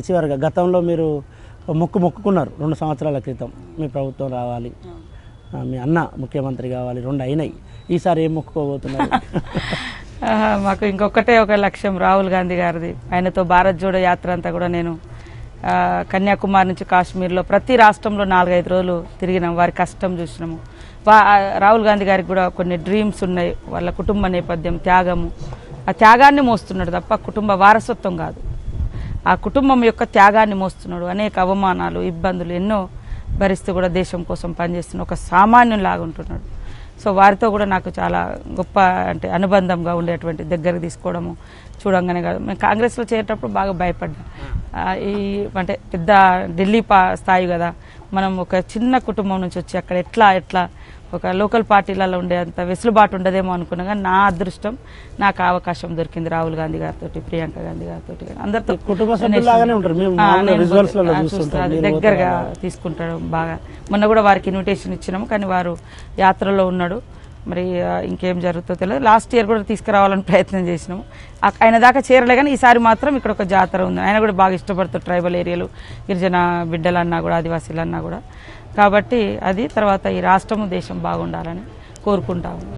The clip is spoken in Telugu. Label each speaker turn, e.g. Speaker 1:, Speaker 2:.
Speaker 1: చివరిగా గతంలో మీరు మొక్కుకున్నారు 2 సంవత్సరాల క్రితం మీ ప్రభుత్వం రావాలి, మీ అన్న ముఖ్యమంత్రి కావాలి, 2 అయినాయి. ఈసారి ఏం మొక్కుకోబోతున్నారు?
Speaker 2: మాకు ఇంకొకటే ఒక లక్ష్యం, రాహుల్ గాంధీ గారిది. ఆయనతో భారత్ జోడో యాత్ర అంతా కూడా నేను కన్యాకుమారి నుంచి కాశ్మీర్లో ప్రతి రాష్ట్రంలో 4-5 రోజులు తిరిగినాం, వారి కష్టం చూసినాము. రాహుల్ గాంధీ గారికి కూడా కొన్ని డ్రీమ్స్ ఉన్నాయి, వాళ్ళ కుటుంబ నేపథ్యం, త్యాగము. ఆ త్యాగాన్ని మోస్తున్నాడు తప్ప కుటుంబ వారసత్వం కాదు. ఆ కుటుంబం యొక్క త్యాగాన్ని మోస్తున్నాడు. అనేక అవమానాలు, ఇబ్బందులు ఎన్నో భరిస్తూ కూడా దేశం కోసం పనిచేస్తున్న ఒక సామాన్యులాగా ఉంటున్నాడు. సో వారితో కూడా నాకు చాలా గొప్ప అంటే అనుబంధంగా ఉండేటువంటి దగ్గరకు తీసుకోవడము చూడంగానే కాదు. మేము కాంగ్రెస్లో చేరేటప్పుడు బాగా భయపడ్డా. ఈ అంటే పెద్ద ఢిల్లీ స్థాయి కదా, మనం ఒక చిన్న కుటుంబం నుంచి వచ్చి అక్కడ ఎట్లా ఒక లోకల్ పార్టీలలో ఉండే అంత వెసులుబాటు ఉండదేమో అనుకున్నా. కానీ నా అదృష్టం, నాకు అవకాశం దొరికింది రాహుల్ గాంధీ గారితో, ప్రియాంక గాంధీ గారితో, అందరితో దగ్గరగా తీసుకుంటాడు బాగా. మొన్న కూడా వారికి ఇన్విటేషన్ ఇచ్చినాము, కానీ వారు యాత్రలో ఉన్నాడు. మరి ఇంకేం జరుగుతుందో తెలియదు. లాస్ట్ ఇయర్ కూడా తీసుకురావాలని ప్రయత్నం చేసినాము, ఆయన దాకా చేరలే. కానీ ఈసారి మాత్రం ఇక్కడ ఒక జాతర ఉంది. ఆయన కూడా బాగా ఇష్టపడుతారు ట్రైబల్ ఏరియాలు, గిరిజన బిడ్డలన్నా కూడా, ఆదివాసీలన్నా కూడా. కాబట్టి అది తర్వాత ఈ రాష్ట్రము దేశం బాగుండాలని కోరుకుంటాము.